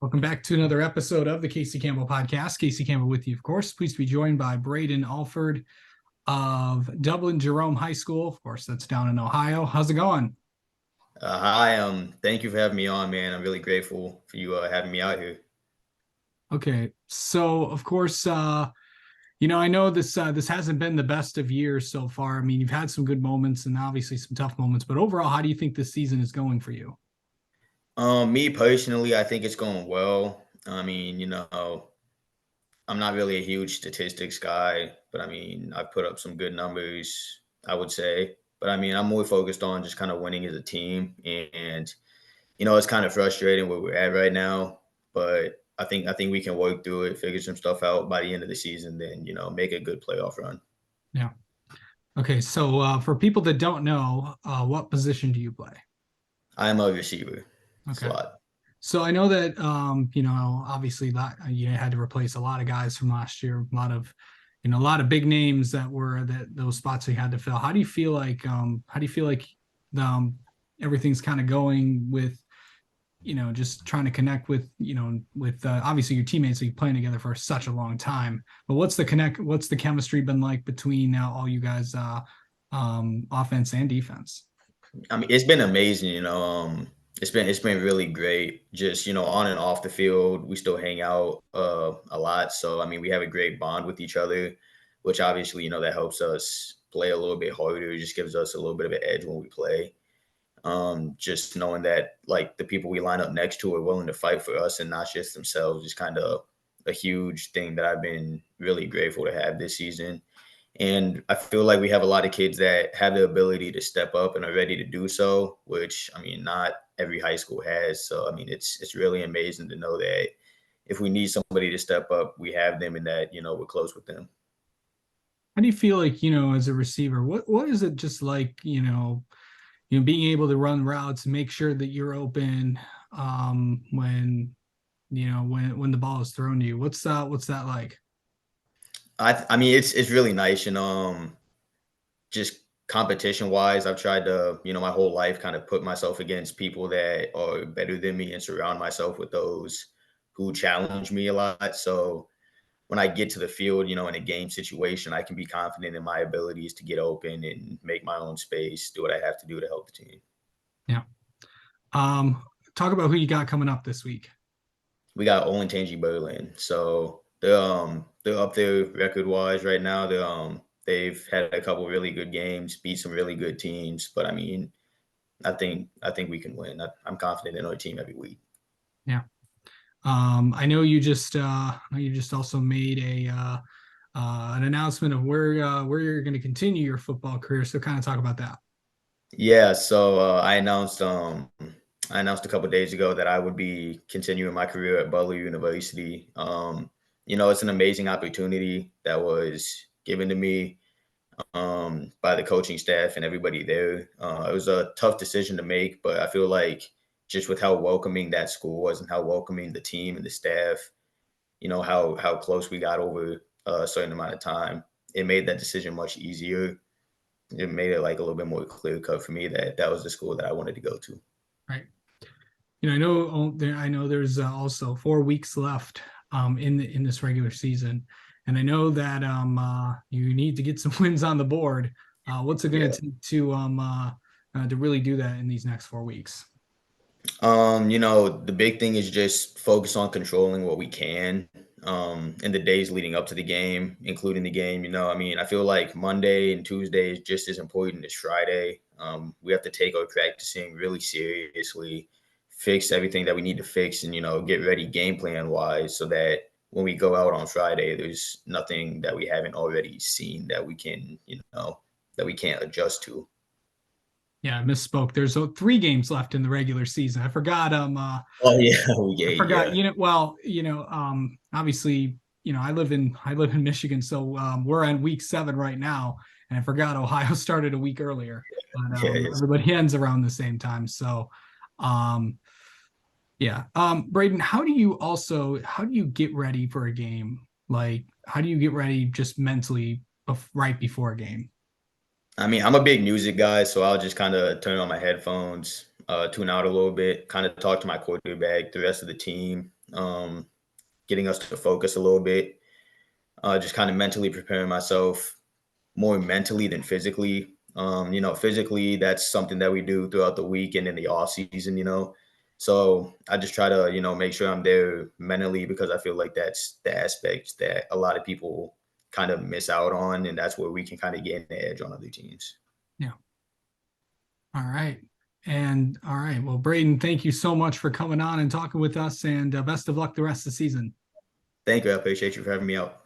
Welcome back to another episode of the Casey Campbell Podcast. Casey Campbell with you, of course. Pleased to be joined by Brayden Alford of Dublin Jerome High School. Of course, that's down in Ohio. How's it going? Hi, thank you for having me on, man. I'm really grateful for you having me out here. Okay, so of course, I know this hasn't been the best of years so far. I mean, you've had some good moments and obviously some tough moments, but overall, how do you think this season is going for you? Me personally, I think it's going well. I'm not really a huge statistics guy, but I mean, I've put up some good numbers, I would say. But I mean, I'm more focused on just kind of winning as a team, and it's kind of frustrating where we're at right now. But I think we can work through it, figure some stuff out by the end of the season, then make a good playoff run. Yeah. Okay, so for people that don't know, what position do you play? I'm a receiver Okay. slot. So I know that obviously that you had to replace a lot of guys from last year, a lot of big names that those spots you had to fill. How do you feel like um everything's kind of going with just trying to connect with obviously your teammates that you've playing together for such a long time. But what's the chemistry been like between all you guys offense and defense? I mean, it's been amazing, it's been really great. Just, on and off the field, we still hang out a lot. So I mean, we have a great bond with each other, which obviously, that helps us play a little bit harder. It just gives us a little bit of an edge when we play. Just knowing that like the people we line up next to are willing to fight for us and not just themselves is kind of a huge thing that I've been really grateful to have this season. And I feel like we have a lot of kids that have the ability to step up and are ready to do so, which I mean, not every high school has. So I mean, it's really amazing to know that if we need somebody to step up, we have them, and that we're close with them. How do you feel like, as a receiver, what is it just like, being able to run routes and make sure that you're open when the ball is thrown to you? What's that like? I mean, it's really nice, and just competition wise, I've tried to, my whole life kind of put myself against people that are better than me and surround myself with those who challenge me a lot. So when I get to the field, in a game situation, I can be confident in my abilities to get open and make my own space, do what I have to do to help the team. Yeah. Um, Talk about who you got coming up this week. We got Olentangy Berlin. So they're up there record wise right now. They've had a couple really good games, beat some really good teams. But I mean, I think we can win. I'm confident in our team every week. Yeah. I know you just also made an announcement of where you're going to continue your football career. So kind of talk about that. Yeah, so I announced a couple of days ago that I would be continuing my career at Butler University. It's an amazing opportunity that was given to me by the coaching staff and everybody there. It was a tough decision to make, but I feel like just with how welcoming that school was and how welcoming the team and the staff, how close we got over a certain amount of time, it made that decision much easier. It made it like a little bit more clear cut for me that that was the school that I wanted to go to. Right. I know there's also 4 weeks left in this regular season, and I know that you need to get some wins on the board. What's it going Yeah. to take to really do that in these next 4 weeks? The big thing is just focus on controlling what we can in the days leading up to the game, including the game. I mean, I feel like Monday and Tuesday is just as important as Friday. We have to take our practicing really seriously, fix everything that we need to fix, and get ready game plan wise so that when we go out on Friday, there's nothing that we haven't already seen that we can, that we can't adjust to. Yeah, I misspoke. There's 3 games left in the regular season. I forgot. Oh yeah, I yeah, forgot. yeah. Obviously, I live in Michigan, so we're on week 7 right now, and I forgot Ohio started a week earlier, but Yeah, it's everybody ends around the same time. So, um, yeah. Brayden, how do you get ready for a game? Like, how do you get ready just mentally right before a game? I mean, I'm a big music guy, so I'll just kind of turn on my headphones, tune out a little bit, kind of talk to my quarterback, the rest of the team, getting us to focus a little bit, just kind of mentally preparing myself more mentally than physically. Physically, that's something that we do throughout the week and in the off season. So I just try to, make sure I'm there mentally because I feel like that's the aspect that a lot of people kind of miss out on. And that's where we can kind of get an edge on other teams. Yeah. All right. And all right. Well, Brayden, thank you so much for coming on and talking with us, and best of luck the rest of the season. Thank you. I appreciate you for having me out.